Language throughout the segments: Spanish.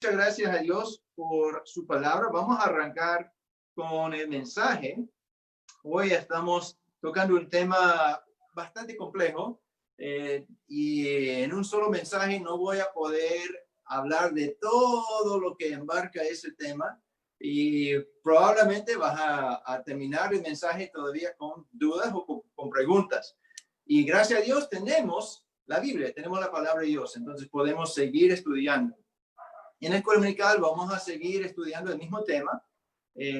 Muchas gracias a Dios por su palabra. Vamos a arrancar con el mensaje. Hoy estamos tocando un tema bastante complejo y en un solo mensaje no voy a poder hablar de todo lo que embarca ese tema y probablemente vas a terminar el mensaje todavía con dudas o con preguntas. Y gracias a Dios tenemos la Biblia, tenemos la palabra de Dios, entonces podemos seguir estudiando. En el Dominical vamos a seguir estudiando el mismo tema,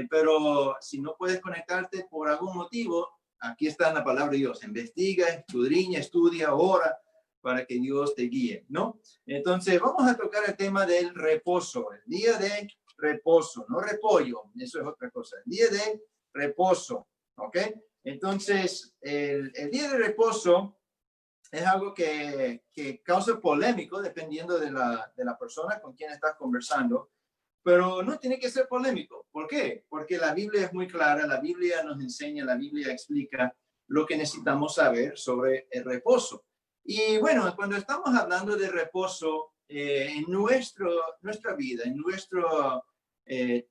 pero si no puedes conectarte por algún motivo, aquí está la palabra de Dios. Investiga, escudriña, estudia, ora para que Dios te guíe, ¿no? Entonces vamos a tocar el tema del reposo, el día de reposo, no repollo, eso es otra cosa, el día de reposo, ¿ok? Entonces, el día de reposo es algo que causa polémico dependiendo de la persona con quien estás conversando, pero no tiene que ser polémico. ¿Por qué? Porque la Biblia es muy clara, la Biblia nos enseña, la Biblia explica lo que necesitamos saber sobre el reposo. Y bueno, cuando estamos hablando de reposo en nuestra vida, en nuestro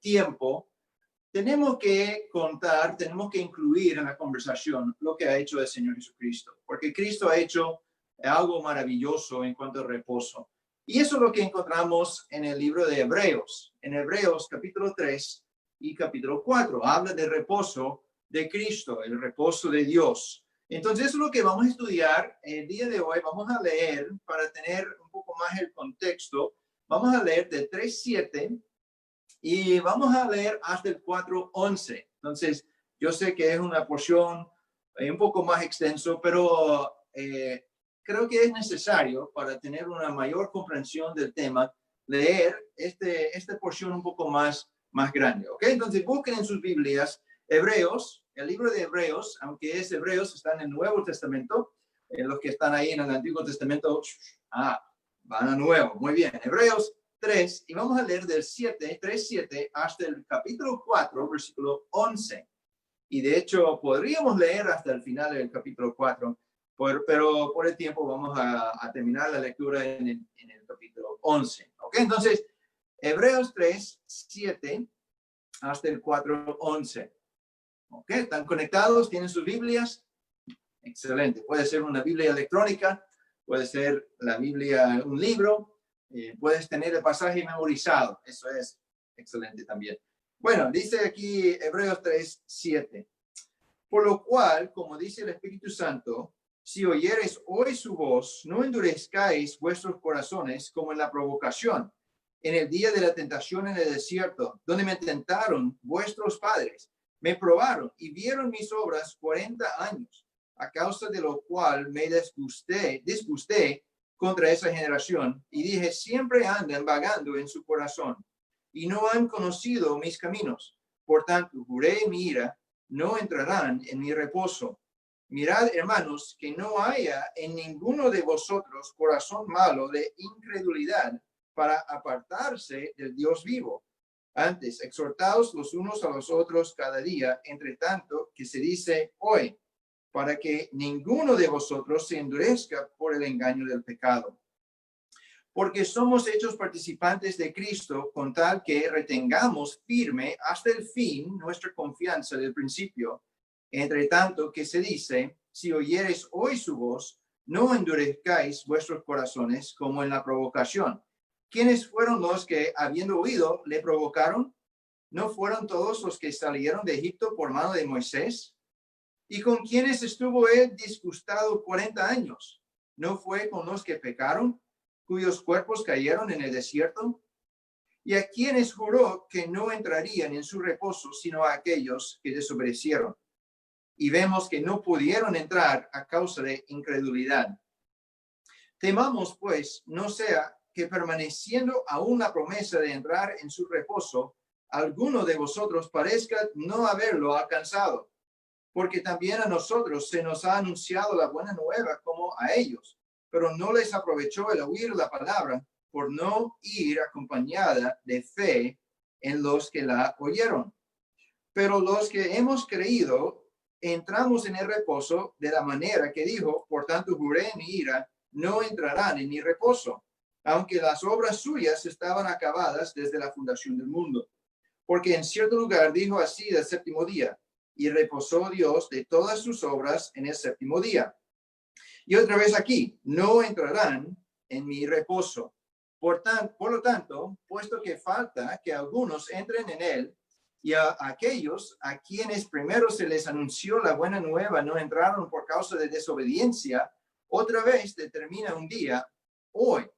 tiempo, tenemos que contar, tenemos que incluir en la conversación lo que ha hecho el Señor Jesucristo, porque Cristo ha hecho algo maravilloso en cuanto al reposo. Y eso es lo que encontramos en el libro de Hebreos. En Hebreos capítulo 3 y capítulo 4 habla del reposo de Cristo, el reposo de Dios. Entonces eso es lo que vamos a estudiar el día de hoy. Vamos a leer, para tener un poco más el contexto, vamos a leer de 3:7 y vamos a leer hasta el 4:11. Entonces, yo sé que es una porción un poco más extenso, pero creo que es necesario para tener una mayor comprensión del tema, leer esta porción un poco más grande. ¿Ok? Entonces, busquen en sus Biblias Hebreos, el libro de Hebreos, aunque es Hebreos, está en el Nuevo Testamento. Los que están ahí en el Antiguo Testamento, van a Nuevo. Muy bien, Hebreos 3, y vamos a leer del 3:7 hasta el capítulo 4, versículo 11. Y de hecho, podríamos leer hasta el final del capítulo 4, pero por el tiempo vamos a terminar la lectura en el capítulo 11. ¿Ok? Entonces, Hebreos 3:7 hasta el 4:11. ¿Ok? ¿Están conectados? ¿Tienen sus Biblias? Excelente. Puede ser una Biblia electrónica, puede ser la Biblia, un libro. Puedes tener el pasaje memorizado. Eso es excelente también. Bueno, dice aquí Hebreos 3:7. Por lo cual, como dice el Espíritu Santo, si oyeres hoy su voz, no endurezcáis vuestros corazones como en la provocación, en el día de la tentación en el desierto, donde me tentaron vuestros padres, me probaron y vieron mis obras 40 años, a causa de lo cual me disgusté contra esa generación, y dije, siempre andan vagando en su corazón, y no han conocido mis caminos. Por tanto, juré en mi ira, no entrarán en mi reposo. Mirad, hermanos, que no haya en ninguno de vosotros corazón malo de incredulidad para apartarse del Dios vivo. Antes, exhortaos los unos a los otros cada día, entre tanto que se dice hoy, para que ninguno de vosotros se endurezca por el engaño del pecado. Porque somos hechos participantes de Cristo, con tal que retengamos firme hasta el fin nuestra confianza del principio. Entre tanto que se dice, si oyeres hoy su voz, no endurezcáis vuestros corazones como en la provocación. ¿Quiénes fueron los que, habiendo oído, le provocaron? ¿No fueron todos los que salieron de Egipto por mano de Moisés? ¿Y con quienes estuvo él disgustado 40 años? ¿No fue con los que pecaron, cuyos cuerpos cayeron en el desierto? ¿Y a quienes juró que no entrarían en su reposo, sino a aquellos que desobedecieron? Y vemos que no pudieron entrar a causa de incredulidad. Temamos, pues, no sea que permaneciendo aún la promesa de entrar en su reposo, alguno de vosotros parezca no haberlo alcanzado. Porque también a nosotros se nos ha anunciado la buena nueva como a ellos, pero no les aprovechó el oír la palabra por no ir acompañada de fe en los que la oyeron. Pero los que hemos creído, entramos en el reposo de la manera que dijo, por tanto juré en mi ira, no entrarán en mi reposo. aunque las obras suyas estaban acabadas desde la fundación del mundo. Porque en cierto lugar dijo así del séptimo día, y reposó Dios de todas sus obras en el séptimo día. Y otra vez aquí, no entrarán en mi reposo. Por lo tanto, puesto que falta que algunos entren en él, y a aquellos a quienes primero se les anunció la buena nueva no entraron por causa de desobediencia, otra vez determina un día, hoy,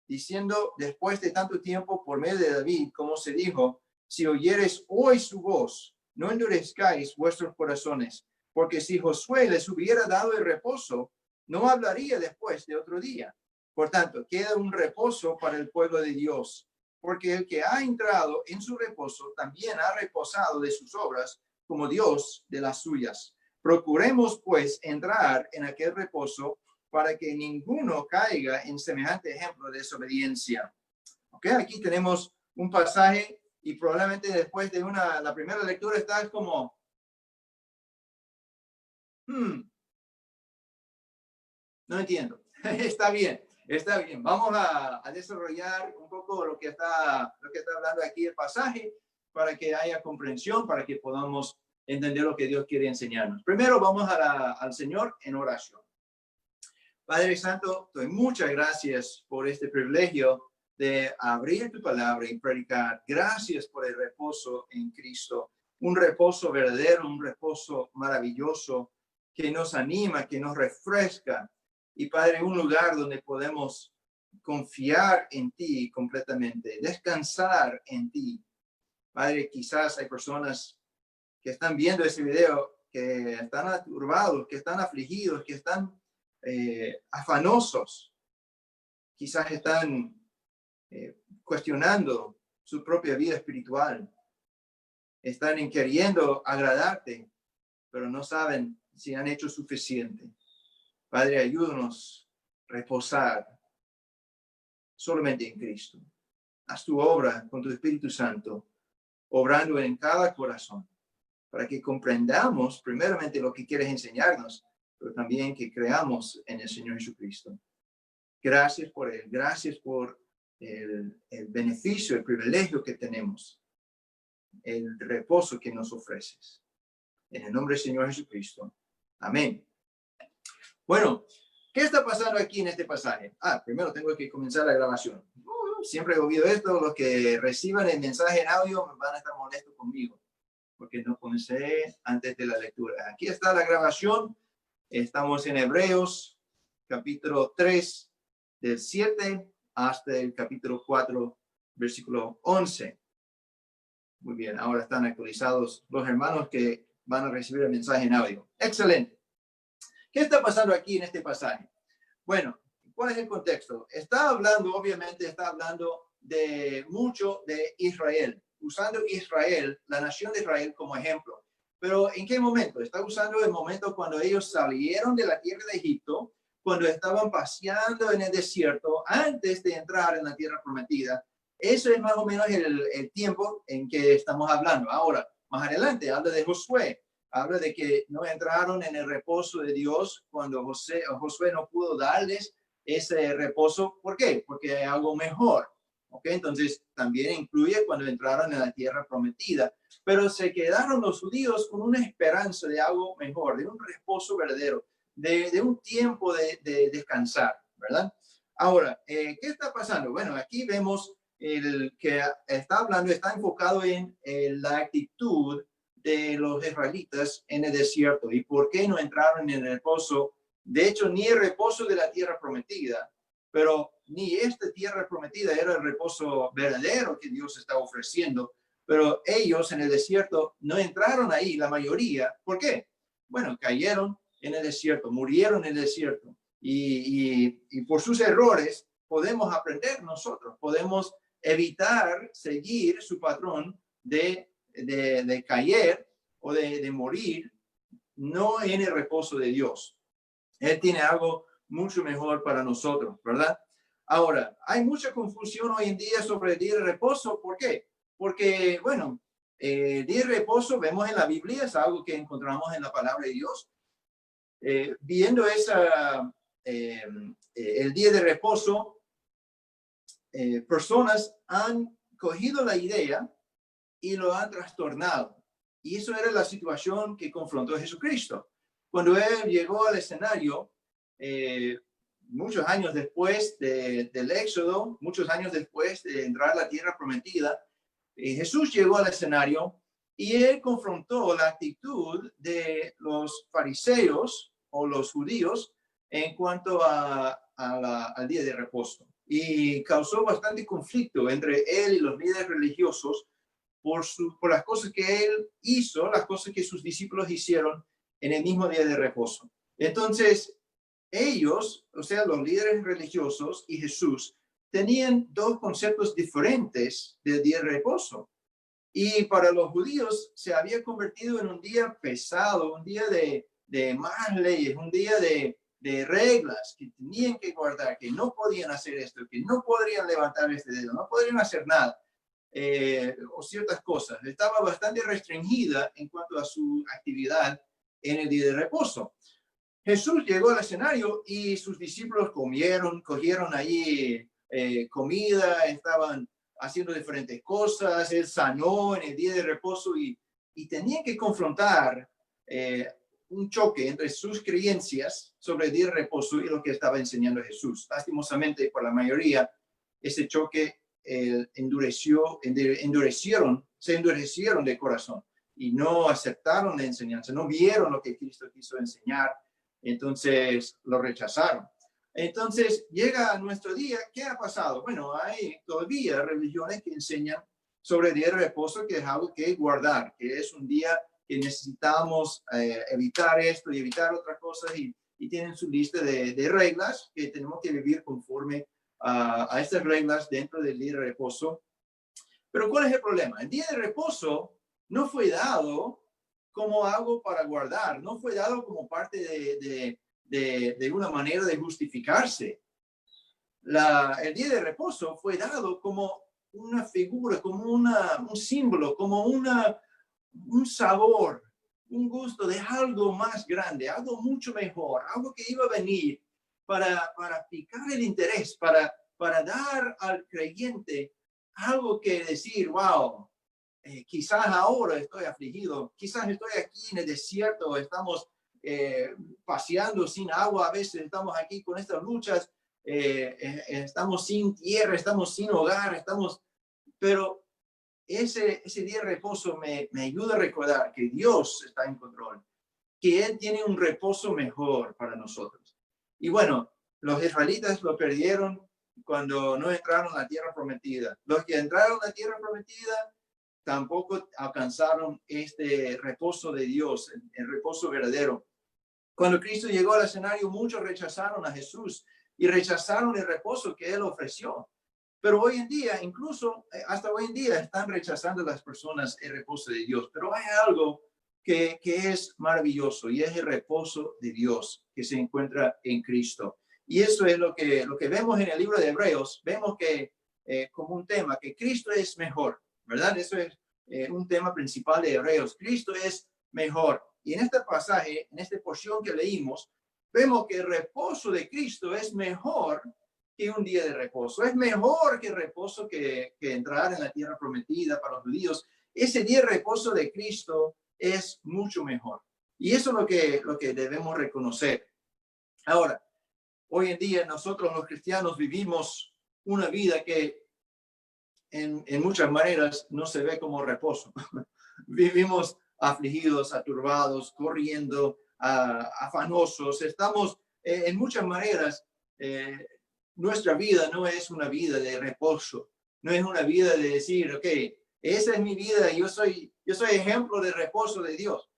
diciendo después de tanto tiempo por medio de David, como se dijo, si oyeres hoy su voz, no endurezcáis vuestros corazones, porque si Josué les hubiera dado el reposo, no hablaría después de otro día. Por tanto, queda un reposo para el pueblo de Dios, porque el que ha entrado en su reposo también ha reposado de sus obras, como Dios de las suyas. Procuremos, pues, entrar en aquel reposo para que ninguno caiga en semejante ejemplo de desobediencia. ¿Ok? Aquí tenemos un pasaje y probablemente después de la primera lectura estás como, no entiendo. Está bien, está bien. Vamos a desarrollar un poco lo que está hablando aquí el pasaje para que haya comprensión, para que podamos entender lo que Dios quiere enseñarnos. Primero vamos al Señor en oración. Padre Santo, doy muchas gracias por este privilegio de abrir tu palabra y predicar. Gracias por el reposo en Cristo, un reposo verdadero, un reposo maravilloso que nos anima, que nos refresca. Y Padre, un lugar donde podemos confiar en ti completamente, descansar en ti. Padre, quizás hay personas que están viendo este video, que están aturbados, que están afligidos, que están afanosos, quizás están cuestionando su propia vida espiritual, están queriendo agradarte, pero no saben si han hecho suficiente. Padre, ayúdanos a reposar solamente en Cristo. Haz tu obra con tu Espíritu Santo, obrando en cada corazón, para que comprendamos primeramente lo que quieres enseñarnos, pero también que creamos en el Señor Jesucristo. Gracias por él, gracias por el beneficio, el privilegio que tenemos, el reposo que nos ofreces. En el nombre del Señor Jesucristo. Amén. Bueno, ¿qué está pasando aquí en este pasaje? Primero tengo que comenzar la grabación. Siempre he oído esto, los que reciban el mensaje en audio van a estar molestos conmigo, porque no comencé antes de la lectura. Aquí está la grabación. Estamos en Hebreos, capítulo 3, del 7 hasta el capítulo 4, versículo 11. Muy bien, ahora están actualizados los hermanos que van a recibir el mensaje en audio. Excelente. ¿Qué está pasando aquí en este pasaje? Bueno, ¿cuál es el contexto? Obviamente está hablando mucho de Israel, usando Israel, la nación de Israel como ejemplo. Pero ¿en qué momento? Está usando el momento cuando ellos salieron de la tierra de Egipto, cuando estaban paseando en el desierto, antes de entrar en la tierra prometida. Eso es más o menos el tiempo en que estamos hablando. Ahora, más adelante, habla de Josué. Habla de que no entraron en el reposo de Dios cuando Josué no pudo darles ese reposo. ¿Por qué? Porque hay algo mejor. ¿Ok? Entonces, también incluye cuando entraron en la tierra prometida. Pero se quedaron los judíos con una esperanza de algo mejor, de un reposo verdadero, de un tiempo de descansar, ¿verdad? Ahora, ¿qué está pasando? Bueno, aquí vemos el que está hablando, está enfocado en la actitud de los israelitas en el desierto y por qué no entraron en el reposo. De hecho, ni el reposo de la tierra prometida, pero ni esta tierra prometida era el reposo verdadero que Dios está ofreciendo. Pero ellos en el desierto no entraron ahí, la mayoría. ¿Por qué? Bueno, cayeron en el desierto, murieron en el desierto. Y por sus errores podemos aprender nosotros, podemos evitar seguir su patrón de caer o de morir, no en el reposo de Dios. Él tiene algo mucho mejor para nosotros, ¿verdad? Ahora, hay mucha confusión hoy en día sobre el día de reposo. ¿Por qué? Porque, bueno, el día de reposo vemos en la Biblia, es algo que encontramos en la palabra de Dios. Viendo el día de reposo, personas han cogido la idea y lo han trastornado. Y eso era la situación que confrontó Jesucristo. Cuando él llegó al escenario, muchos años después del Éxodo, muchos años después de entrar a la tierra prometida, Jesús llegó al escenario y él confrontó la actitud de los fariseos o los judíos en cuanto al día de reposo. Y causó bastante conflicto entre él y los líderes religiosos por las cosas que él hizo, las cosas que sus discípulos hicieron en el mismo día de reposo. Entonces, ellos, o sea, los líderes religiosos y Jesús, tenían dos conceptos diferentes del día de reposo. Y para los judíos se había convertido en un día pesado, un día de más leyes, un día de reglas que tenían que guardar, que no podían hacer esto, que no podrían levantar este dedo, no podrían hacer nada, o ciertas cosas. Estaba bastante restringida en cuanto a su actividad en el día de reposo. Jesús llegó al escenario y sus discípulos cogieron allí comida, estaban haciendo diferentes cosas, él sanó en el día de reposo y tenían que confrontar un choque entre sus creencias sobre el día de reposo y lo que estaba enseñando Jesús. Lastimosamente, por la mayoría, ese choque se endurecieron de corazón y no aceptaron la enseñanza, no vieron lo que Cristo quiso enseñar, entonces lo rechazaron. Entonces llega a nuestro día, ¿qué ha pasado? Bueno, hay todavía religiones que enseñan sobre el día de reposo, que es algo que guardar, que es un día que necesitamos evitar esto y evitar otras cosas y tienen su lista de reglas que tenemos que vivir conforme a estas reglas dentro del día de reposo. Pero ¿cuál es el problema? El día de reposo no fue dado como algo para guardar, no fue dado como parte de una manera de justificarse. El día de reposo fue dado como una figura, como un símbolo, como un sabor, un gusto de algo más grande, algo mucho mejor, algo que iba a venir para picar el interés, para dar al creyente algo que decir, wow, quizás ahora estoy afligido, quizás estoy aquí en el desierto, estamos paseando sin agua, a veces estamos aquí con estas luchas, estamos sin tierra, estamos sin hogar, pero ese día de reposo me ayuda a recordar que Dios está en control, que Él tiene un reposo mejor para nosotros. Y bueno, los israelitas lo perdieron cuando no entraron a la tierra prometida. Los que entraron a la tierra prometida tampoco alcanzaron este reposo de Dios, el reposo verdadero. Cuando Cristo llegó al escenario, muchos rechazaron a Jesús y rechazaron el reposo que Él ofreció. Pero hoy en día, incluso hasta hoy en día, están rechazando las personas el reposo de Dios. Pero hay algo que es maravilloso y es el reposo de Dios que se encuentra en Cristo. Y eso es lo que vemos en el libro de Hebreos. Vemos que como un tema, que Cristo es mejor, ¿verdad? Eso es un tema principal de Hebreos. Cristo es mejor. Y en este pasaje, en esta porción que leímos, vemos que el reposo de Cristo es mejor que un día de reposo. Es mejor que el reposo que entrar en la tierra prometida para los judíos. Ese día de reposo de Cristo es mucho mejor. Y eso es lo que debemos reconocer. Ahora, hoy en día nosotros los cristianos vivimos una vida que en muchas maneras no se ve como reposo. Vivimos afligidos, aturbados, corriendo, afanosos. Estamos en muchas maneras, nuestra vida no es una vida de reposo, no es una vida de decir, ok, esa es mi vida, yo soy ejemplo de reposo de Dios.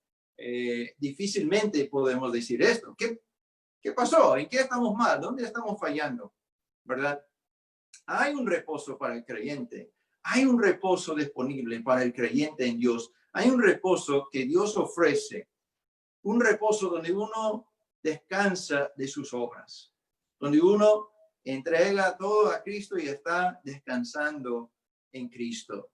Difícilmente podemos decir esto. ¿Qué pasó? ¿En qué estamos mal? ¿Dónde estamos fallando? ¿Verdad? Hay un reposo para el creyente. Hay un reposo disponible para el creyente en Dios. Hay un reposo que Dios ofrece. Un reposo donde uno descansa de sus obras. Donde uno entrega todo a Cristo y está descansando en Cristo.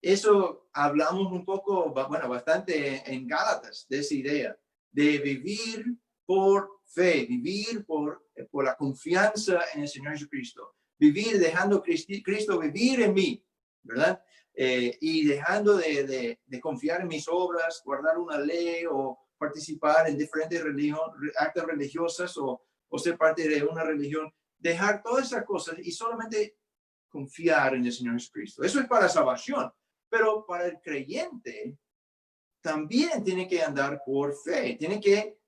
Eso hablamos un poco, bueno, bastante en Gálatas, de esa idea de vivir por fe, vivir por la confianza en el Señor Jesucristo, vivir dejando Cristo vivir en mí, ¿verdad? Y dejando de confiar en mis obras, guardar una ley o participar en diferentes actas religiosas o ser parte de una religión, dejar todas esas cosas y solamente confiar en el Señor Jesucristo. Eso es para salvación, pero para el creyente también tiene que andar por fe, tiene que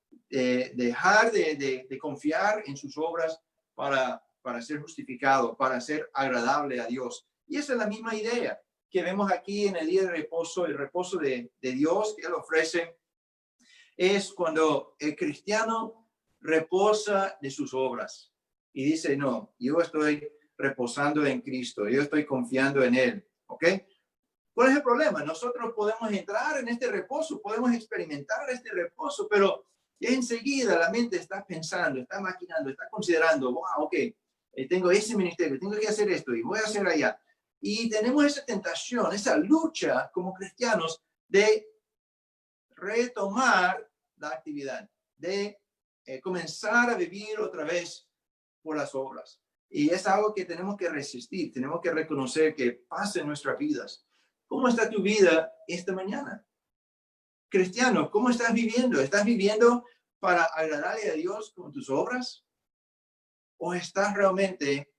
dejar de confiar en sus obras para ser justificado, para ser agradable a Dios. Y esa es la misma idea que vemos aquí en el día de reposo, el reposo de Dios que Él ofrece, es cuando el cristiano reposa de sus obras y dice, no, yo estoy reposando en Cristo, yo estoy confiando en Él, ¿ok? ¿Cuál es el problema? Nosotros podemos entrar en este reposo, podemos experimentar este reposo, pero enseguida la mente está pensando, está maquinando, está considerando, wow, ok, tengo ese ministerio, tengo que hacer esto y voy a hacer allá. Y tenemos esa tentación, esa lucha como cristianos de retomar la actividad, de comenzar a vivir otra vez por las obras. Y es algo que tenemos que resistir, tenemos que reconocer que pasa en nuestras vidas. ¿Cómo está tu vida esta mañana? Cristiano, ¿cómo estás viviendo? ¿Estás viviendo para agradarle a Dios con tus obras? ¿O estás realmente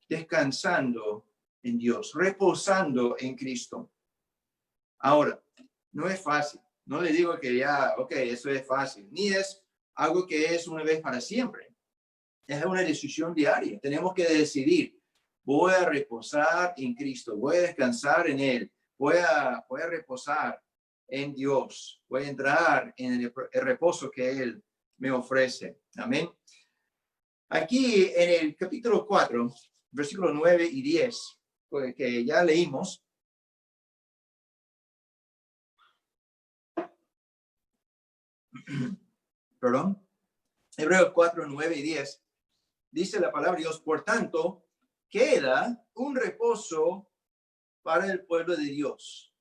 descansando en Dios, reposando en Cristo? Ahora, no es fácil. No le digo que ya, ok, eso es fácil. Ni es algo que es una vez para siempre. Es una decisión diaria. Tenemos que decidir. Voy a reposar en Cristo. Voy a descansar en Él. Voy a reposar en Dios. Voy a entrar en el reposo que Él me ofrece. Amén. Aquí en el capítulo 4, versículos 9 y 10, que ya leímos, perdón, Hebreos 4, 9 y 10, dice la palabra de Dios, por tanto, queda un reposo para el pueblo de Dios.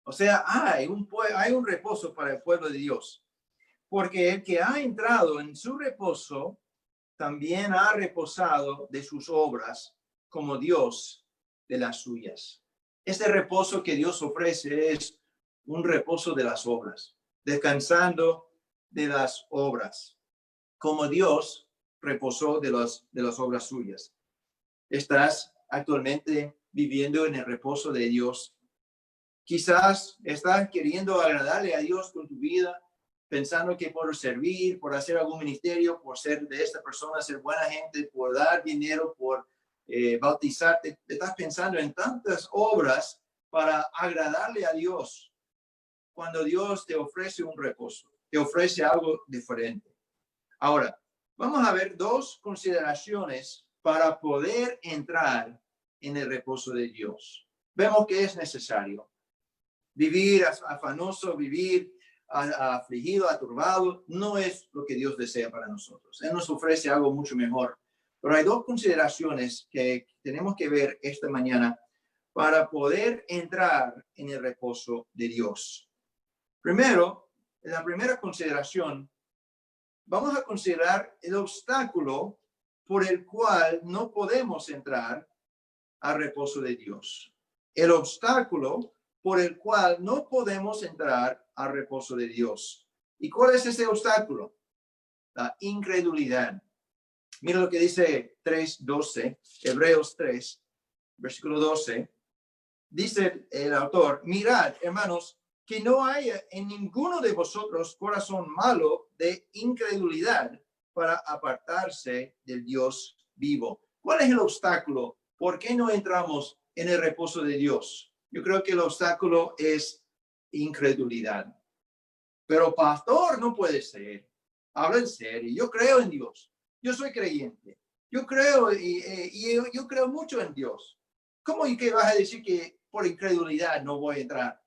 O sea, hay un reposo para el pueblo de Dios, porque el que ha entrado en su reposo también ha reposado de sus obras como Dios de las suyas. Este reposo que Dios ofrece es un reposo de las obras, descansando de las obras, como Dios reposó de las obras suyas. ¿Estás actualmente viviendo en el reposo de Dios? Quizás estás queriendo agradarle a Dios con tu vida, pensando que por servir, por hacer algún ministerio, por ser de esta persona, ser buena gente, por dar dinero, por bautizarte, estás pensando en tantas obras para agradarle a Dios, cuando Dios te ofrece un reposo, te ofrece algo diferente. Ahora, vamos a ver dos consideraciones para poder entrar en el reposo de Dios. Vemos que es necesario vivir afanoso, vivir afligido, aturbado, no es lo que Dios desea para nosotros. Él nos ofrece algo mucho mejor. Pero hay dos consideraciones que tenemos que ver esta mañana para poder entrar en el reposo de Dios. Primero, en la primera consideración, vamos a considerar el obstáculo por el cual no podemos entrar al reposo de Dios. El obstáculo por el cual no podemos entrar al reposo de Dios. ¿Y cuál es ese obstáculo? La incredulidad. Mira lo que dice 3:12, Hebreos 3, versículo 12. Dice el autor, mirad, hermanos, que no haya en ninguno de vosotros corazón malo de incredulidad para apartarse del Dios vivo. ¿Cuál es el obstáculo? ¿Por qué no entramos en el reposo de Dios? Yo creo que el obstáculo es incredulidad. Pero pastor, no puede ser. Habla en serio. Yo creo en Dios. Yo soy creyente. Yo creo y yo creo mucho en Dios. ¿Cómo y qué vas a decir que por incredulidad no voy a entrar?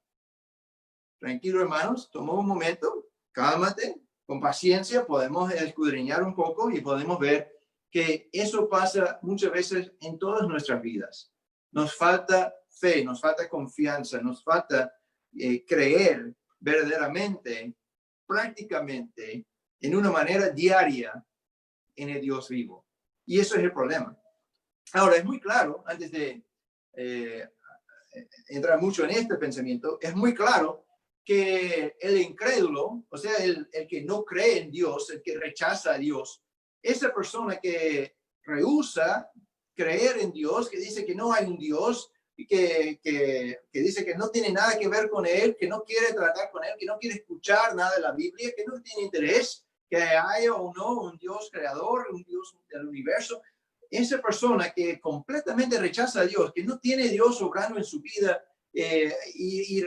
Tranquilo, hermanos. Toma un momento. Cálmate. Con paciencia podemos escudriñar un poco y podemos ver que eso pasa muchas veces en todas nuestras vidas. Nos falta fe, nos falta confianza, nos falta creer verdaderamente, prácticamente, en una manera diaria en el Dios vivo. Y eso es el problema. Ahora, es muy claro, antes de eh, entrar mucho en este pensamiento, es muy claro que el incrédulo, o sea, el que no cree en Dios, el que rechaza a Dios, esa persona que rehúsa creer en Dios, que dice que no hay un Dios, y que dice que no tiene nada que ver con Él, que no quiere tratar con Él, que no quiere escuchar nada de la Biblia, que no tiene interés que haya o no un Dios creador, un Dios del universo. Esa persona que completamente rechaza a Dios, que no tiene Dios obrando en su vida y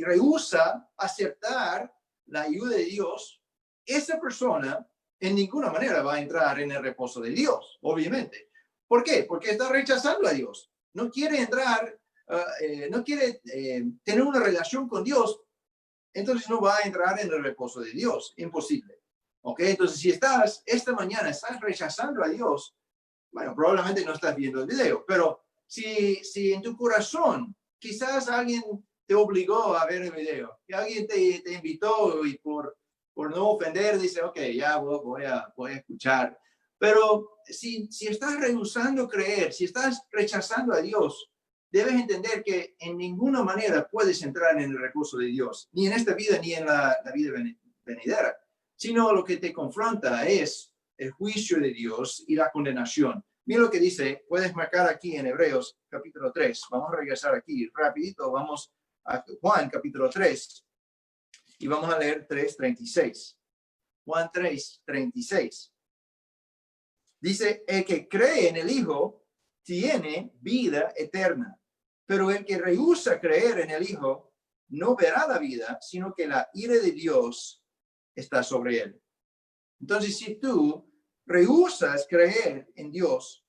rehúsa aceptar la ayuda de Dios, esa persona en ninguna manera va a entrar en el reposo de Dios, obviamente. ¿Por qué? Porque está rechazando a Dios. No quiere entrar, no quiere tener una relación con Dios, entonces no va a entrar en el reposo de Dios. Imposible. ¿Ok? Entonces, si esta mañana estás rechazando a Dios, bueno, probablemente no estás viendo el video, pero si en tu corazón quizás alguien te obligó a ver el video, que alguien te invitó y por no ofender dice, ok, ya voy a escuchar. Pero si estás rehusando creer, si estás rechazando a Dios, debes entender que en ninguna manera puedes entrar en el reposo de Dios, ni en esta vida ni en la vida venidera, sino lo que te confronta es el juicio de Dios y la condenación. Mira lo que dice, puedes marcar aquí en Hebreos capítulo 3. Vamos a regresar aquí rapidito, vamos a Juan capítulo 3 y vamos a leer 3:36. Juan 3:36. Dice, el que cree en el Hijo tiene vida eterna, pero el que rehúsa creer en el Hijo no verá la vida, sino que la ira de Dios está sobre él. Entonces, si tú rehusas creer en Dios,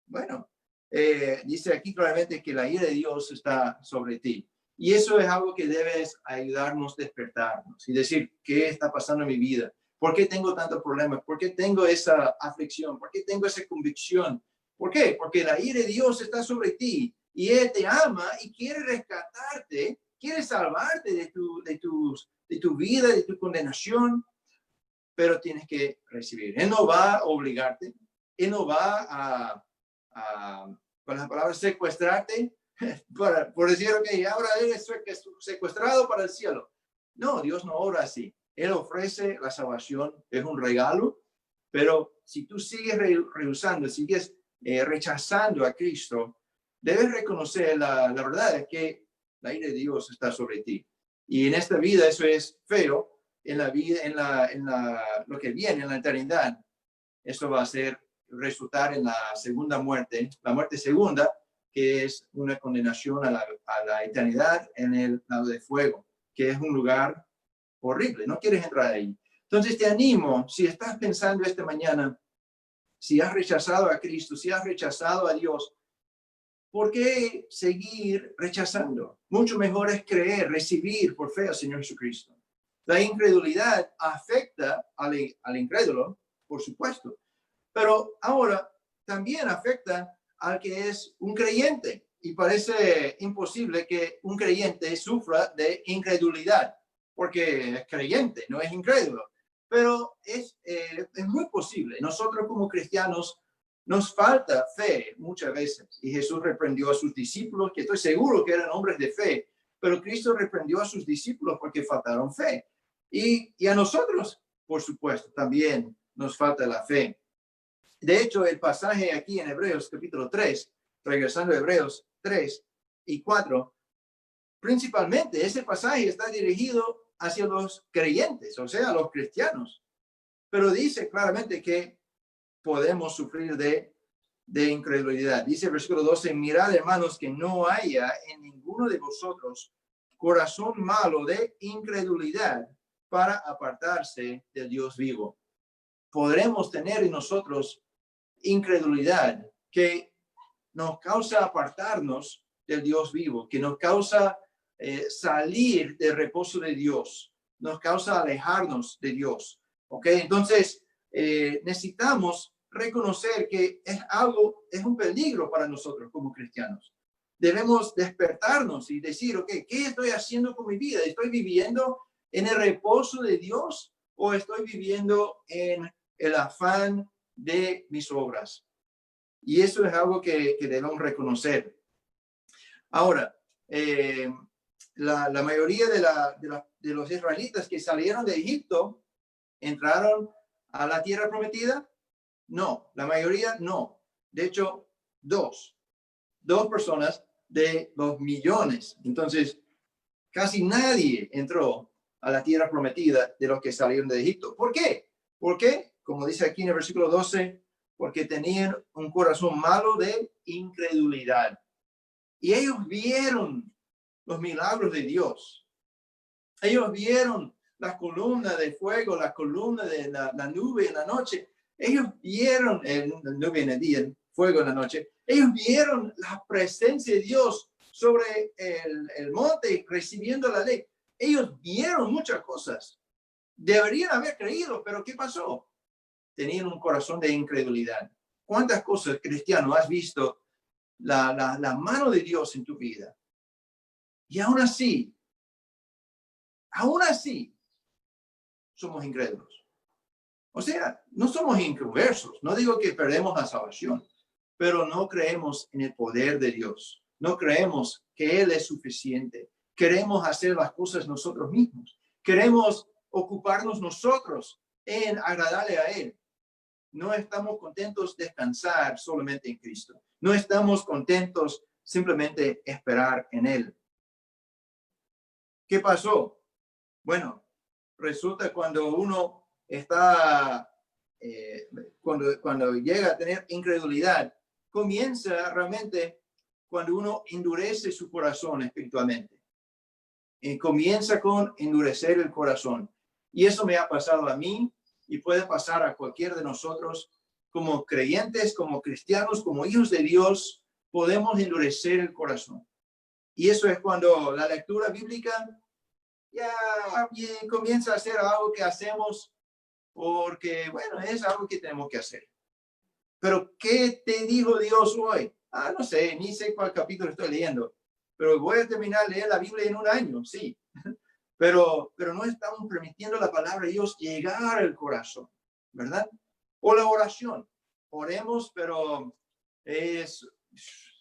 bueno, dice aquí claramente que la ira de Dios está sobre ti. Y eso es algo que debes ayudarnos a despertarnos y decir, ¿qué está pasando en mi vida? ¿Por qué tengo tantos problemas? ¿Por qué tengo esa aflicción? ¿Por qué tengo esa convicción? ¿Por qué? Porque la ira de Dios está sobre ti y Él te ama y quiere rescatarte, quiere salvarte de tu vida, de tu condenación, pero tienes que recibir. Él no va a obligarte, Él no va con las palabras, secuestrarte, por decir, ok, ahora eres secuestrado para el cielo. No, Dios no obra así. Él ofrece la salvación, es un regalo, pero si tú sigues rehusando, sigues rechazando a Cristo, debes reconocer la verdad es que la ira de Dios está sobre ti. Y en esta vida eso es feo, en la vida, lo que viene en la eternidad, eso va a resultar en la segunda muerte, la muerte segunda, que es una condenación a la eternidad en el lado de fuego, que es un lugar horrible, no quieres entrar ahí. Entonces te animo, si estás pensando esta mañana, si has rechazado a Cristo, si has rechazado a Dios, ¿por qué seguir rechazando? Mucho mejor es creer, recibir por fe al Señor Jesucristo. La incredulidad afecta al incrédulo, por supuesto, pero ahora también afecta al que es un creyente. Y parece imposible que un creyente sufra de incredulidad, porque es creyente, no es incrédulo. Pero es muy posible. Nosotros como cristianos nos falta fe muchas veces. Y Jesús reprendió a sus discípulos, que estoy seguro que eran hombres de fe, pero Cristo reprendió a sus discípulos porque faltaron fe. Y a nosotros, por supuesto, también nos falta la fe. De hecho, el pasaje aquí en Hebreos capítulo 3, regresando a Hebreos 3 y 4, principalmente ese pasaje está dirigido hacia los creyentes, o sea, los cristianos. Pero dice claramente que podemos sufrir de incredulidad. Dice el versículo 12, mirad hermanos que no haya en ninguno de vosotros corazón malo de incredulidad para apartarse del Dios vivo. Podremos tener en nosotros incredulidad que nos causa apartarnos del Dios vivo, que nos causa salir del reposo de Dios, nos causa alejarnos de Dios. ¿Ok? Entonces, necesitamos reconocer que es un peligro para nosotros como cristianos. Debemos despertarnos y decir, ok, ¿qué estoy haciendo con mi vida? ¿Estoy viviendo en el reposo de Dios o estoy viviendo en el afán de mis obras? Y eso es algo que debemos reconocer. Ahora, la mayoría de los israelitas que salieron de Egipto, ¿entraron a la tierra prometida? No, la mayoría no. De hecho, dos personas de los millones. Entonces, casi nadie entró a la tierra prometida de los que salieron de Egipto. ¿Por qué? ¿Por qué? Como dice aquí en el versículo 12, porque tenían un corazón malo de incredulidad. Y ellos vieron los milagros de Dios. Ellos vieron la columna de fuego, la columna de la nube en la noche. Ellos vieron la nube en el día, el fuego en la noche. Ellos vieron la presencia de Dios sobre el monte recibiendo la ley. Ellos vieron muchas cosas. Deberían haber creído, pero ¿qué pasó? Tenían un corazón de incredulidad. ¿Cuántas cosas, cristiano, has visto la mano de Dios en tu vida? Y aún así, somos incrédulos. O sea, no somos inconversos. No digo que perdemos la salvación, pero no creemos en el poder de Dios. No creemos que Él es suficiente. Queremos hacer las cosas nosotros mismos. Queremos ocuparnos nosotros en agradarle a Él. No estamos contentos de descansar solamente en Cristo. No estamos contentos simplemente esperar en Él. ¿Qué pasó? Bueno, resulta cuando uno está, cuando llega a tener incredulidad, comienza realmente cuando uno endurece su corazón espiritualmente. Comienza con endurecer el corazón. Y eso me ha pasado a mí y puede pasar a cualquiera de nosotros. Como creyentes, como cristianos, como hijos de Dios, podemos endurecer el corazón. Y eso es cuando la lectura bíblica ya comienza a ser algo que hacemos porque, bueno, es algo que tenemos que hacer. Pero, ¿qué te dijo Dios hoy? No sé, ni sé cuál capítulo estoy leyendo, pero voy a terminar de leer la Biblia en un año, sí. Pero no estamos permitiendo la palabra de Dios llegar al corazón, ¿verdad? O la oración. Oremos, pero es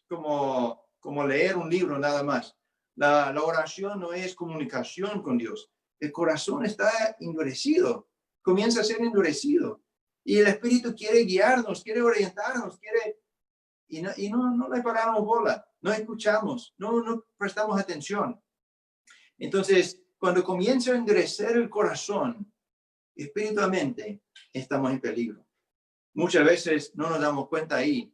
como leer un libro nada más. La oración no es comunicación con Dios. El corazón está endurecido, comienza a ser endurecido. Y el Espíritu quiere guiarnos, quiere orientarnos, y no le paramos bola, no escuchamos, no prestamos atención. Entonces, cuando comienza a endurecer el corazón, espiritualmente, estamos en peligro. Muchas veces no nos damos cuenta ahí,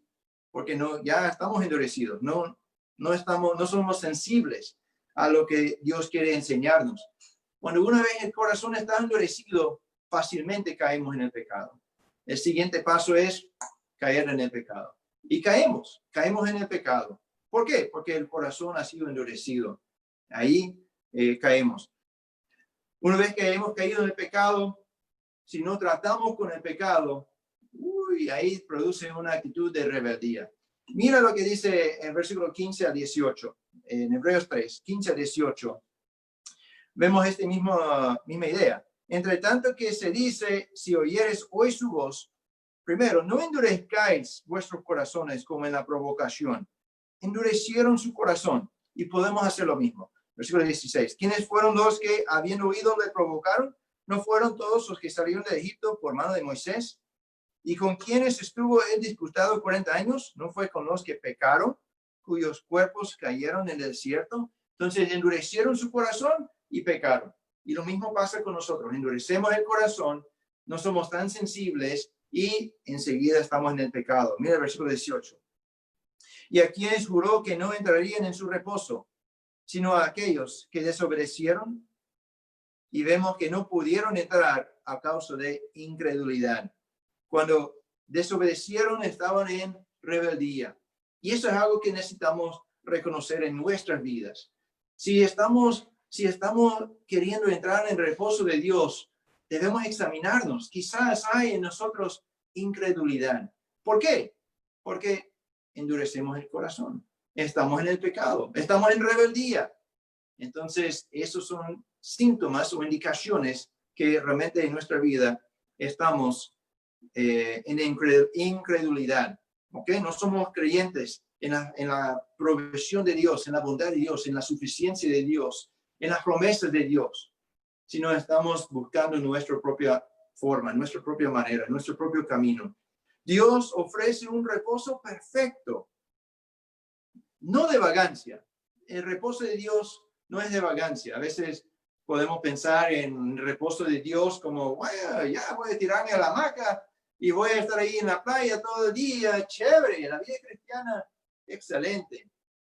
porque ya estamos endurecidos, no somos sensibles a lo que Dios quiere enseñarnos. Cuando una vez el corazón está endurecido, fácilmente caemos en el pecado. El siguiente paso es caer en el pecado. Y caemos en el pecado. ¿Por qué? Porque el corazón ha sido endurecido. Ahí caemos. Una vez que hemos caído en el pecado, si no tratamos con el pecado, ahí produce una actitud de rebeldía. Mira lo que dice en versículo 15 a 18, en Hebreos 3, 15 a 18. Vemos esta misma idea. Entre tanto que se dice, si oyeres hoy su voz, primero, no endurezcáis vuestros corazones como en la provocación. Endurecieron su corazón y podemos hacer lo mismo. Versículo 16. ¿Quiénes fueron los que, habiendo oído, le provocaron? ¿No fueron todos los que salieron de Egipto por mano de Moisés? ¿Y con quienes estuvo él disputado 40 años? ¿No fue con los que pecaron, cuyos cuerpos cayeron en el desierto? Entonces endurecieron su corazón y pecaron. Y lo mismo pasa con nosotros. Endurecemos el corazón, no somos tan sensibles y enseguida estamos en el pecado. Mira el versículo 18. Y a quienes juró que no entrarían en su reposo, sino a aquellos que desobedecieron, y vemos que no pudieron entrar a causa de incredulidad. Cuando desobedecieron, estaban en rebeldía. Y eso es algo que necesitamos reconocer en nuestras vidas. Si estamos queriendo entrar en el reposo de Dios, debemos examinarnos. Quizás hay en nosotros incredulidad. ¿Por qué? Porque endurecemos el corazón. Estamos en el pecado. Estamos en rebeldía. Entonces, esos son síntomas o indicaciones que realmente en nuestra vida estamos en incredulidad. ¿ok? No somos creyentes en la provisión de Dios, en la bondad de Dios, en la suficiencia de Dios, en las promesas de Dios, sino estamos buscando nuestra propia forma, nuestra propia manera, nuestro propio camino. Dios ofrece un reposo perfecto, no de vagancia. El reposo de Dios no es de vagancia. A veces podemos pensar en el reposo de Dios como, bueno, ya voy a tirarme a la hamaca y voy a estar ahí en la playa todo el día, chévere, la vida cristiana, excelente.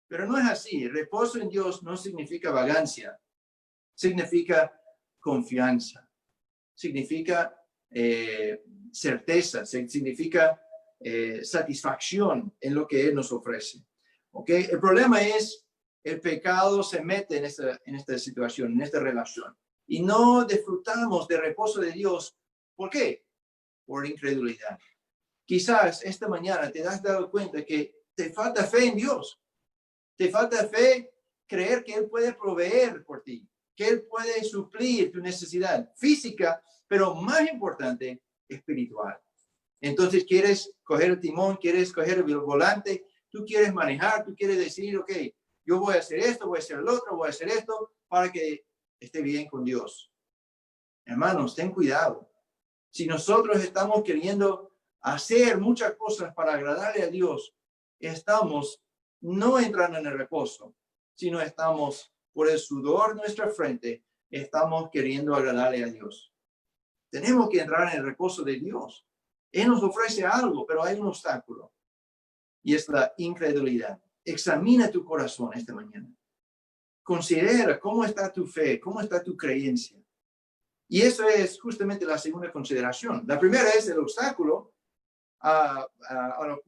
Pero no es así. El reposo en Dios no significa vagancia, significa confianza, significa certeza, significa satisfacción en lo que Él nos ofrece. ¿Okay? El problema es el pecado se mete en esta situación, en esta relación. Y no disfrutamos del reposo de Dios. ¿Por qué? Por incredulidad. Quizás esta mañana te has dado cuenta que te falta fe en Dios. Te falta fe creer que Él puede proveer por ti, que Él puede suplir tu necesidad física, pero más importante, espiritual. Entonces quieres coger el timón, quieres coger el volante, tú quieres manejar, tú quieres decir, ok, yo voy a hacer esto, voy a hacer el otro, voy a hacer esto para que esté bien con Dios. Hermanos, ten cuidado. Si nosotros estamos queriendo hacer muchas cosas para agradarle a Dios, estamos no entrando en el reposo, sino estamos por el sudor de nuestra frente, estamos queriendo agradarle a Dios. Tenemos que entrar en el reposo de Dios. Él nos ofrece algo, pero hay un obstáculo. Y es la incredulidad. Examina tu corazón esta mañana. Considera cómo está tu fe, cómo está tu creencia. Y eso es justamente la segunda consideración. La primera es el obstáculo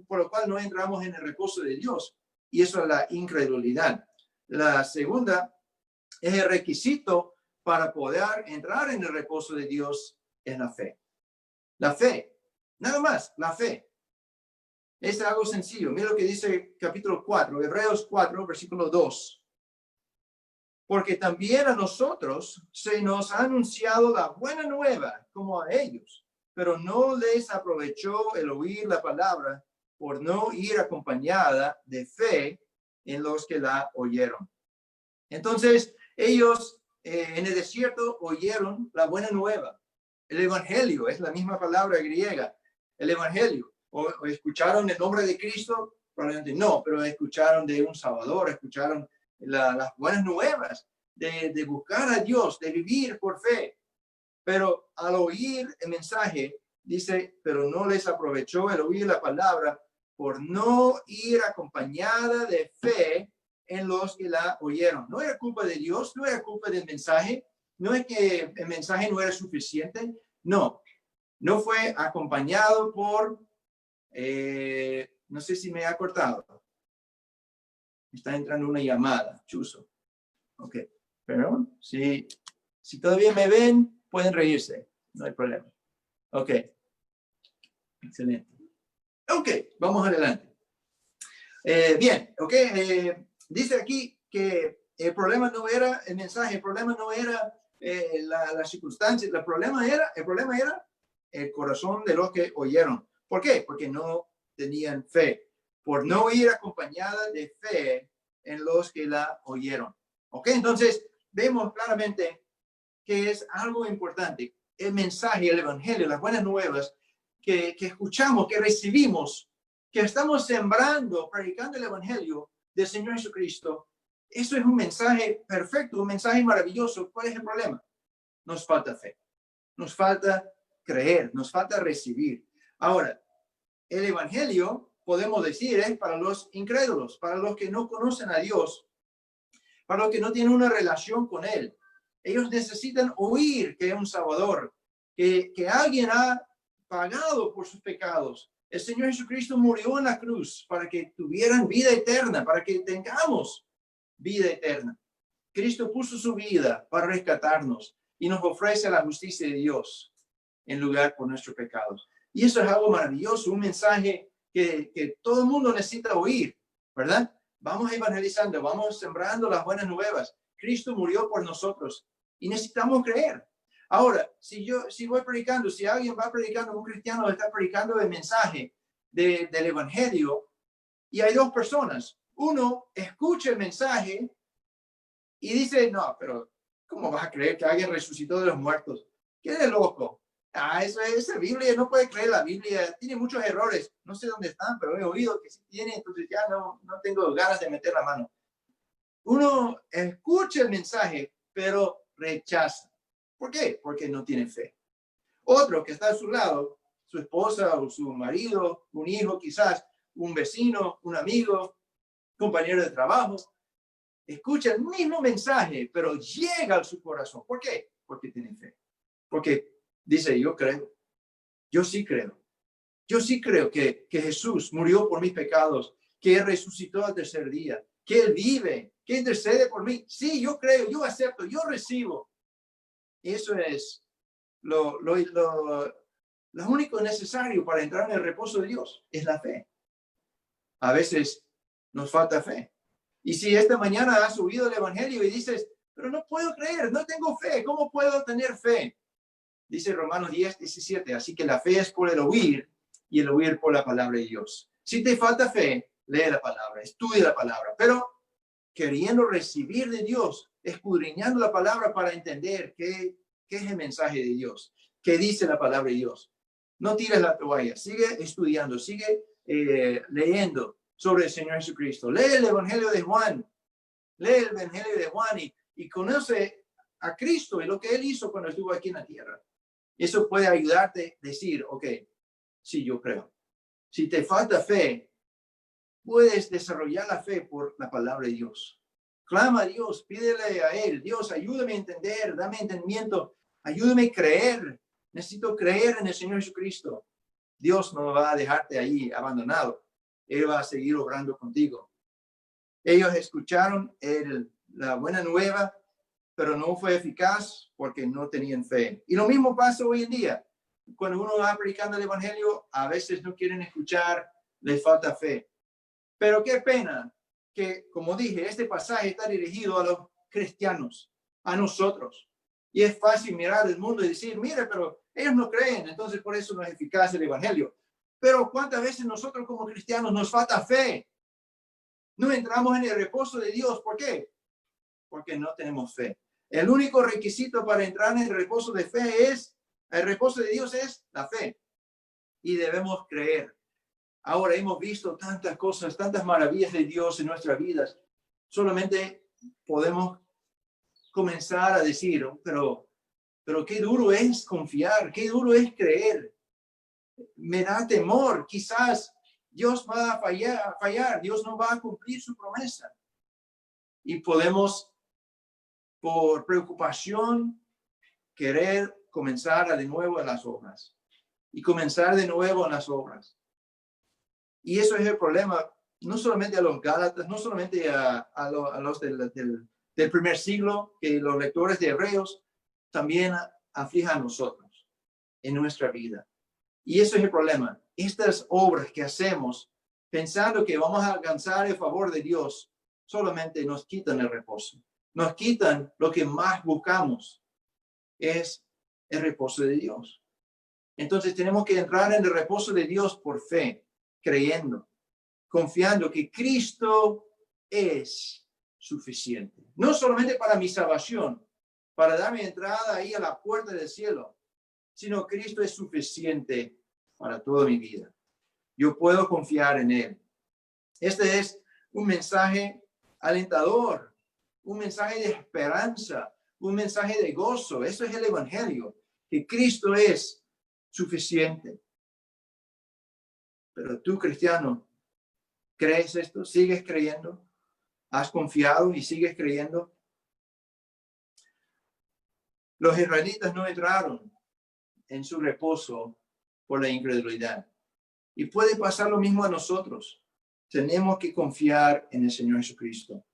por lo cual no entramos en el reposo de Dios. Y eso es la incredulidad. La segunda es el requisito para poder entrar en el reposo de Dios en la fe. La fe, nada más, la fe. Es algo sencillo. Mira lo que dice capítulo 4, Hebreos 4, versículo 2. Porque también a nosotros se nos ha anunciado la buena nueva como a ellos, pero no les aprovechó el oír la palabra por no ir acompañada de fe en los que la oyeron. Entonces, ellos en el desierto oyeron la buena nueva. El evangelio es la misma palabra griega, el evangelio. O escucharon el nombre de Cristo, probablemente no, pero escucharon de un Salvador, escucharon las buenas nuevas de buscar a Dios, de vivir por fe. Pero al oír el mensaje, dice, pero no les aprovechó el oír la palabra por no ir acompañada de fe en los que la oyeron. No era culpa de Dios, no era culpa del mensaje, no es que el mensaje no era suficiente, no fue acompañado por, no sé si me ha cortado. Está entrando una llamada, chuzo. Ok, pero si todavía me ven, pueden reírse, no hay problema. Ok, excelente. Ok, vamos adelante. Bien, ok, dice aquí que el problema no era el mensaje, el problema no era la circunstancia, el problema era el corazón de los que oyeron. ¿Por qué? Porque no tenían fe, por no ir acompañada de fe en los que la oyeron. Ok, entonces vemos claramente que es algo importante. El mensaje, el evangelio, las buenas nuevas que escuchamos, que recibimos, que estamos sembrando, predicando el evangelio del Señor Jesucristo. Eso es un mensaje perfecto, un mensaje maravilloso. ¿Cuál es el problema? Nos falta fe, nos falta creer, nos falta recibir. Ahora, el evangelio, podemos decir, es para los incrédulos, para los que no conocen a Dios, para los que no tienen una relación con Él. Ellos necesitan oír que es un Salvador, que alguien ha pagado por sus pecados. El Señor Jesucristo murió en la cruz para que tuvieran vida eterna, para que tengamos vida eterna. Cristo puso su vida para rescatarnos y nos ofrece la justicia de Dios en lugar por nuestros pecados. Y eso es algo maravilloso, un mensaje que todo el mundo necesita oír, ¿verdad? Vamos evangelizando, vamos sembrando las buenas nuevas. Cristo murió por nosotros y necesitamos creer. Ahora, si voy predicando, si alguien va predicando, un cristiano está predicando el mensaje del Evangelio y hay dos personas. Uno escucha el mensaje y dice, no, pero ¿cómo vas a creer que alguien resucitó de los muertos? ¿Qué de loco? Esa Biblia, no puede creer la Biblia, tiene muchos errores. No sé dónde están, pero he oído que sí tiene, entonces ya no tengo ganas de meter la mano. Uno escucha el mensaje, pero rechaza. ¿Por qué? Porque no tiene fe. Otro que está a su lado, su esposa o su marido, un hijo quizás, un vecino, un amigo, compañero de trabajo, escucha el mismo mensaje, pero llega a su corazón. ¿Por qué? Porque tiene fe. Porque dice, yo creo, yo sí creo. Yo sí creo que Jesús murió por mis pecados, que Él resucitó al tercer día, que Él vive, que intercede por mí. Sí, yo creo, yo acepto, yo recibo. Eso es lo único necesario para entrar en el reposo de Dios, es la fe. A veces nos falta fe. Y si esta mañana has oído el Evangelio y dices, pero no puedo creer, no tengo fe, ¿cómo puedo tener fe? Dice Romanos 10:17, así que la fe es por el oír y el oír por la palabra de Dios. Si te falta fe, lee la palabra, estudia la palabra, pero queriendo recibir de Dios, escudriñando la palabra para entender qué es el mensaje de Dios, qué dice la palabra de Dios. No tires la toalla, sigue estudiando, sigue leyendo sobre el Señor Jesucristo. Lee el Evangelio de Juan, y conoce a Cristo y lo que Él hizo cuando estuvo aquí en la tierra. Eso puede ayudarte a decir, ok, sí, yo creo. Si te falta fe, puedes desarrollar la fe por la palabra de Dios. Clama a Dios, pídele a Él, Dios, ayúdame a entender, dame entendimiento, ayúdame a creer. Necesito creer en el Señor Jesucristo. Dios no va a dejarte ahí abandonado. Él va a seguir obrando contigo. Ellos escucharon la buena nueva, pero no fue eficaz porque no tenían fe. Y lo mismo pasa hoy en día. Cuando uno va predicando el Evangelio, a veces no quieren escuchar, les falta fe. Pero qué pena que, como dije, este pasaje está dirigido a los cristianos, a nosotros. Y es fácil mirar el mundo y decir, mire, pero ellos no creen, entonces por eso no es eficaz el Evangelio. Pero ¿cuántas veces nosotros como cristianos nos falta fe? No entramos en el reposo de Dios. ¿Por qué? Porque no tenemos fe. El único requisito para entrar en el reposo de fe el reposo de Dios es la fe. Y debemos creer. Ahora hemos visto tantas cosas, tantas maravillas de Dios en nuestras vidas. Solamente podemos comenzar a decir, pero qué duro es confiar, qué duro es creer. Me da temor, quizás Dios va a fallar, Dios no va a cumplir su promesa. Y podemos, por preocupación, querer comenzar de nuevo en las obras. Y comenzar de nuevo en las obras. Y eso es el problema, no solamente a los Gálatas, no solamente a los del primer siglo, que los lectores de Hebreos, también aflige a nosotros en nuestra vida. Y eso es el problema. Estas obras que hacemos pensando que vamos a alcanzar el favor de Dios, solamente nos quitan el reposo. Nos quitan lo que más buscamos, es el reposo de Dios. Entonces tenemos que entrar en el reposo de Dios por fe, creyendo, confiando que Cristo es suficiente. No solamente para mi salvación, para darme entrada ahí a la puerta del cielo, sino Cristo es suficiente para toda mi vida. Yo puedo confiar en Él. Este es un mensaje alentador, un mensaje de esperanza, un mensaje de gozo. Eso es el Evangelio, que Cristo es suficiente. Pero tú, cristiano, ¿crees esto? ¿Sigues creyendo? ¿Has confiado y sigues creyendo? Los israelitas no entraron en su reposo por la incredulidad. Y puede pasar lo mismo a nosotros. Tenemos que confiar en el Señor Jesucristo.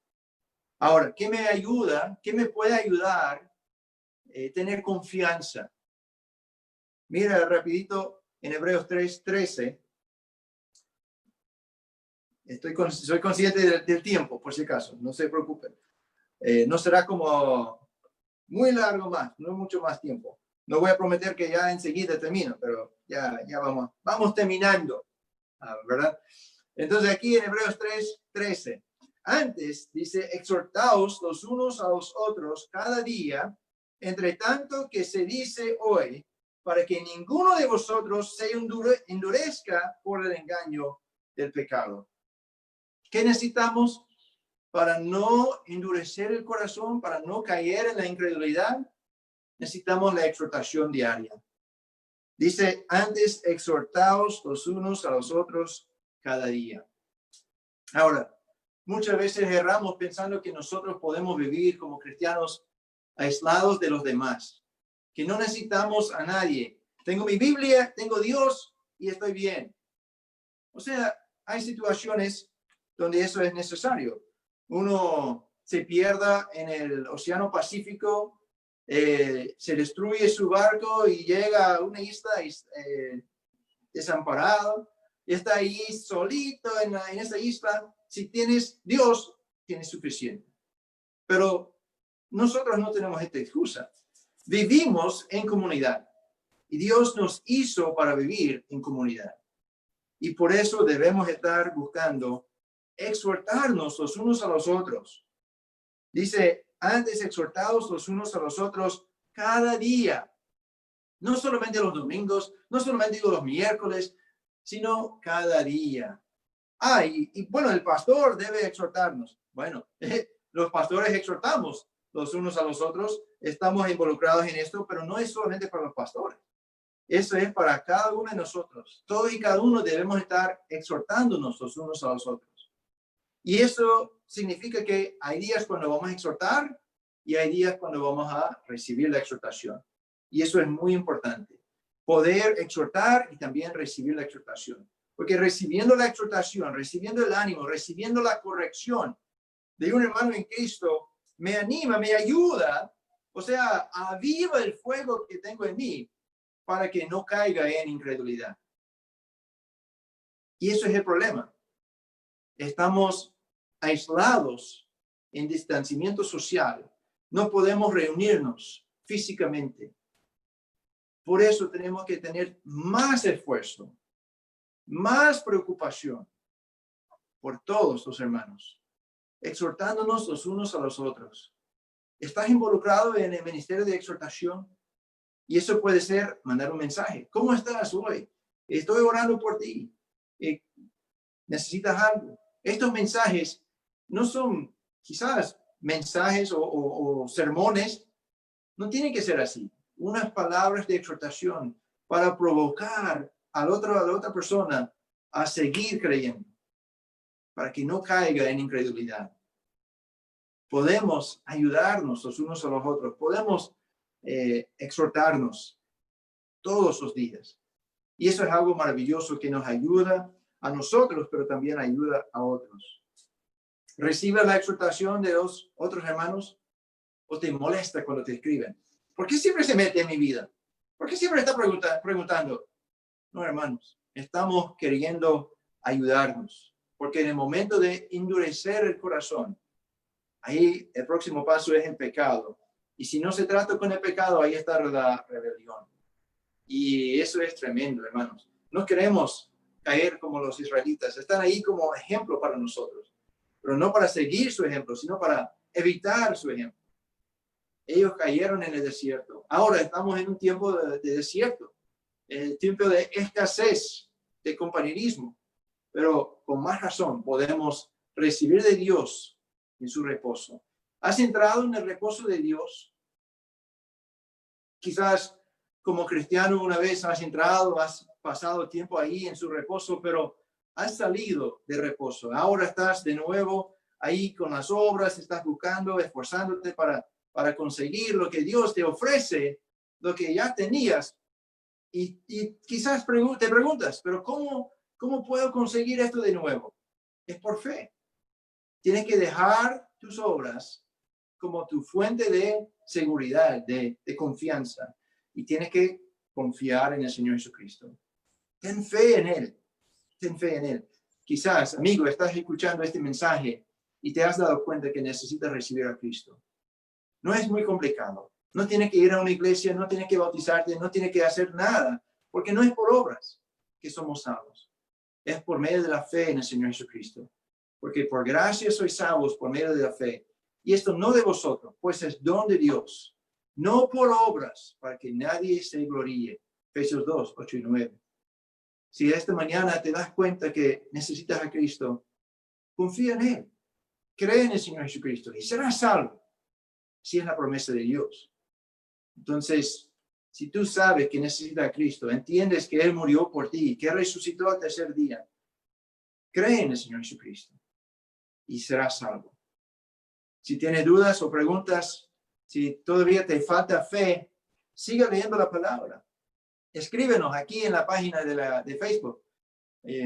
Ahora, ¿qué me ayuda? ¿Qué me puede ayudar a tener confianza? Mira rapidito en Hebreos 3:13. Soy consciente del tiempo, por si acaso, no se preocupen. No será como muy largo más, no mucho más tiempo. No voy a prometer que ya enseguida termino, pero ya vamos terminando. ¿verdad? Entonces aquí en Hebreos 3:13, antes dice, exhortaos los unos a los otros cada día, entre tanto que se dice hoy, para que ninguno de vosotros se endurezca por el engaño del pecado. ¿Qué necesitamos para no endurecer el corazón, para no caer en la incredulidad? Necesitamos la exhortación diaria. Dice, antes exhortaos los unos a los otros cada día. Ahora, muchas veces erramos pensando que nosotros podemos vivir como cristianos aislados de los demás, que no necesitamos a nadie. Tengo mi Biblia, tengo Dios y estoy bien. O sea, hay situaciones donde eso es necesario. Uno se pierda en el Océano Pacífico, se destruye su barco y llega a una isla desamparado, y está ahí solito en esa isla. Si tienes Dios, tienes suficiente. Pero nosotros no tenemos esta excusa. Vivimos en comunidad y Dios nos hizo para vivir en comunidad. Y por eso debemos estar buscando exhortarnos los unos a los otros. Dice, antes exhortados los unos a los otros cada día. No solamente los domingos, no solamente los miércoles, sino cada día. Y bueno, el pastor debe exhortarnos. Bueno, los pastores exhortamos los unos a los otros. Estamos involucrados en esto, pero no es solamente para los pastores. Eso es para cada uno de nosotros. Todos y cada uno debemos estar exhortándonos los unos a los otros. Y eso significa que hay días cuando vamos a exhortar y hay días cuando vamos a recibir la exhortación. Y eso es muy importante. Poder exhortar y también recibir la exhortación. Porque recibiendo la exhortación, recibiendo el ánimo, recibiendo la corrección de un hermano en Cristo, me anima, me ayuda. O sea, aviva el fuego que tengo en mí para que no caiga en incredulidad. Y eso es el problema. Estamos aislados en distanciamiento social. No podemos reunirnos físicamente. Por eso tenemos que tener más esfuerzo, más preocupación por todos los hermanos, exhortándonos los unos a los otros. ¿Estás involucrado en el ministerio de exhortación? Y eso puede ser mandar un mensaje. ¿Cómo estás hoy? Estoy orando por ti. ¿Necesitas algo? Estos mensajes no son quizás mensajes o sermones. No tienen que ser así. Unas palabras de exhortación para provocar a la otra persona a seguir creyendo, para que no caiga en incredulidad. Podemos ayudarnos los unos a los otros. Podemos exhortarnos todos los días. Y eso es algo maravilloso que nos ayuda a nosotros, pero también ayuda a otros. ¿Recibe la exhortación de los otros hermanos o te molesta cuando te escriben? ¿Por qué siempre se mete en mi vida? ¿Por qué siempre está preguntando? No, hermanos, estamos queriendo ayudarnos, porque en el momento de endurecer el corazón, ahí el próximo paso es el pecado. Y si no se trata con el pecado, ahí está la rebelión. Y eso es tremendo, hermanos. No queremos caer como los israelitas. Están ahí como ejemplo para nosotros, pero no para seguir su ejemplo, sino para evitar su ejemplo. Ellos cayeron en el desierto. Ahora estamos en un tiempo de desierto, tiempo de escasez, de compañerismo, pero con más razón podemos recibir de Dios en su reposo. ¿Has entrado en el reposo de Dios? Quizás como cristiano una vez has entrado, has pasado tiempo ahí en su reposo, pero has salido de reposo. Ahora estás de nuevo ahí con las obras, estás buscando, esforzándote para conseguir lo que Dios te ofrece, lo que ya tenías. Y quizás te preguntas, pero ¿cómo puedo conseguir esto de nuevo? Es por fe. Tienes que dejar tus obras como tu fuente de seguridad, de confianza. Y tienes que confiar en el Señor Jesucristo. Ten fe en Él. Ten fe en Él. Quizás, amigo, estás escuchando este mensaje y te has dado cuenta que necesitas recibir a Cristo. No es muy complicado. No tienes que ir a una iglesia, no tienes que bautizarte, no tienes que hacer nada, porque no es por obras que somos salvos. es por medio de la fe en el Señor Jesucristo. Porque por gracia sois salvos por medio de la fe. Y esto no de vosotros, pues es don de Dios, no por obras, para que nadie se gloríe. Efesios 2, 8 y 9. Si esta mañana te das cuenta que necesitas a Cristo, confía en Él. Cree en el Señor Jesucristo y serás salvo. Si es la promesa de Dios. Entonces, si tú sabes que necesitas a Cristo, entiendes que Él murió por ti, que resucitó al tercer día, cree en el Señor Jesucristo y serás salvo. Si tienes dudas o preguntas, si todavía te falta fe, siga leyendo la palabra. Escríbenos aquí en la página de Facebook.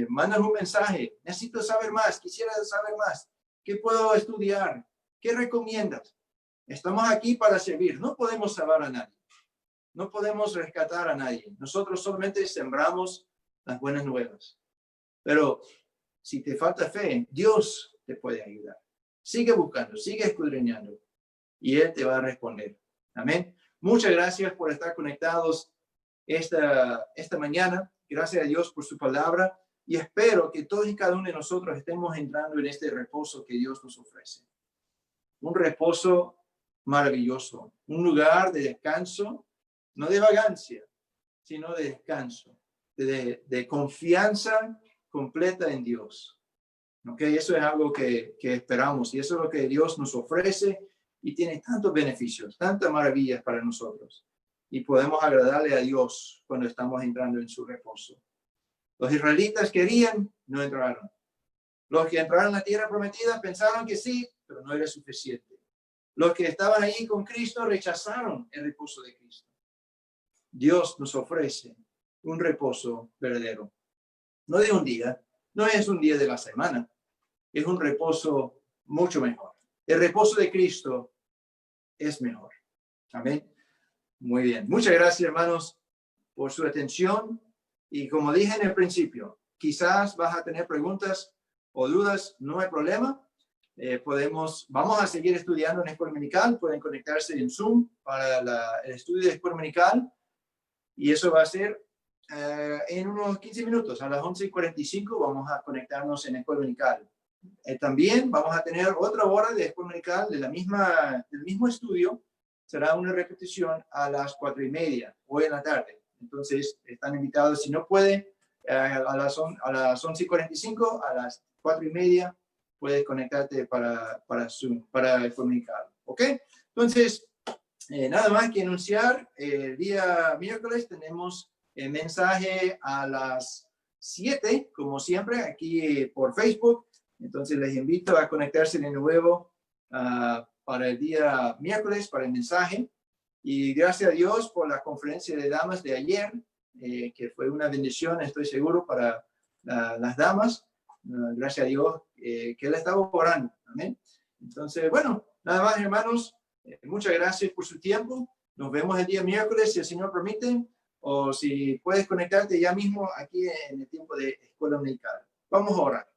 Mándanos un mensaje. Necesito saber más. Quisiera saber más. ¿Qué puedo estudiar? ¿Qué recomiendas? Estamos aquí para servir. No podemos salvar a nadie. No podemos rescatar a nadie. Nosotros solamente sembramos las buenas nuevas. Pero si te falta fe, Dios te puede ayudar. Sigue buscando, sigue escudriñando y Él te va a responder. Amén. Muchas gracias por estar conectados esta mañana. Gracias a Dios por su palabra y espero que todos y cada uno de nosotros estemos entrando en este reposo que Dios nos ofrece. Un reposo maravilloso, un lugar de descanso, no de vagancia, sino de descanso, de confianza completa en Dios. Okay, eso es algo que esperamos y eso es lo que Dios nos ofrece y tiene tantos beneficios, tantas maravillas para nosotros. Y podemos agradarle a Dios cuando estamos entrando en su reposo. Los israelitas querían, no entraron. Los que entraron a la tierra prometida pensaron que sí, pero no era suficiente. Los que estaban ahí con Cristo rechazaron el reposo de Cristo. Dios nos ofrece un reposo verdadero. No de un día, no es un día de la semana. Es un reposo mucho mejor. El reposo de Cristo es mejor. Amén. Muy bien. Muchas gracias, hermanos, por su atención. Y como dije en el principio, quizás vas a tener preguntas o dudas, no hay problema. Vamos a seguir estudiando en Escuela Dominical. Pueden conectarse en Zoom para el estudio de Escuela Dominical. Y eso va a ser en unos 15 minutos. A las 11:45 vamos a conectarnos en Escuela Dominical. También vamos a tener otra hora de Escuela Dominical del mismo estudio. Será una repetición a las 4:30 hoy en la tarde. Entonces, están invitados. Si no pueden, a las 11:45, a las 4:30, puedes conectarte para Zoom, para Escuela Dominical. ¿Ok? Entonces, nada más que anunciar. El día miércoles tenemos el mensaje a las 7, como siempre, aquí por Facebook. Entonces les invito a conectarse de nuevo para el día miércoles, para el mensaje. Y gracias a Dios por la conferencia de damas de ayer, que fue una bendición, estoy seguro, para las damas. Gracias a Dios que Él estaba orando. Amén. Entonces, bueno, nada más, hermanos. Muchas gracias por su tiempo. Nos vemos el día miércoles, si el Señor permite, o si puedes conectarte ya mismo aquí en el tiempo de Escuela Dominical. Vamos a orar.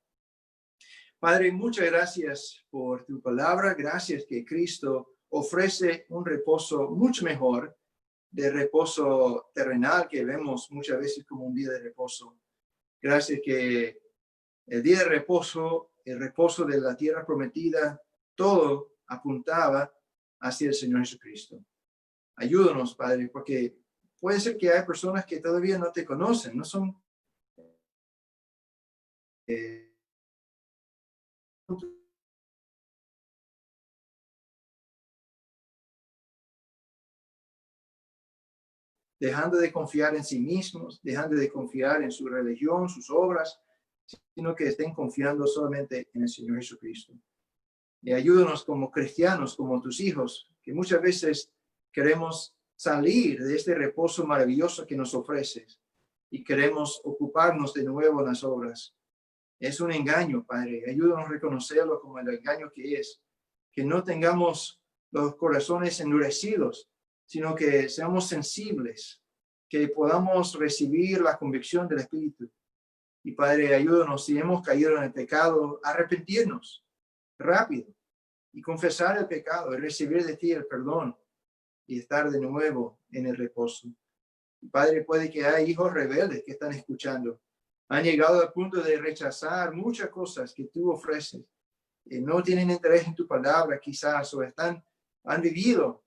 Padre, muchas gracias por tu palabra. Gracias que Cristo ofrece un reposo mucho mejor de reposo terrenal que vemos muchas veces como un día de reposo. Gracias que el día de reposo, el reposo de la tierra prometida, todo apuntaba hacia el Señor Jesucristo. Ayúdanos, Padre, porque puede ser que hay personas que todavía no te conocen, no son dejando de confiar en sí mismos, dejando de confiar en su religión, sus obras, sino que estén confiando solamente en el Señor Jesucristo. Y ayúdanos como cristianos, como tus hijos, que muchas veces queremos salir de este reposo maravilloso que nos ofreces y queremos ocuparnos de nuevo en las obras. Es un engaño, Padre. Ayúdanos a reconocerlo como el engaño que es. Que no tengamos los corazones endurecidos, sino que seamos sensibles, que podamos recibir la convicción del Espíritu. Y Padre, ayúdanos, si hemos caído en el pecado, a arrepentirnos rápido y confesar el pecado y recibir de ti el perdón y estar de nuevo en el reposo. Y Padre, puede que haya hijos rebeldes que están escuchando. Han llegado al punto de rechazar muchas cosas que tú ofreces. No tienen interés en tu palabra quizás, o han vivido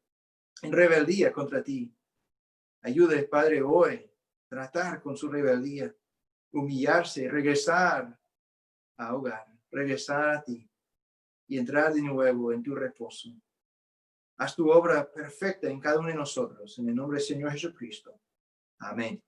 en rebeldía contra ti. Ayude, Padre, hoy a tratar con su rebeldía, humillarse, regresar a hogar, regresar a ti y entrar de nuevo en tu reposo. Haz tu obra perfecta en cada uno de nosotros, en el nombre del Señor Jesucristo. Amén.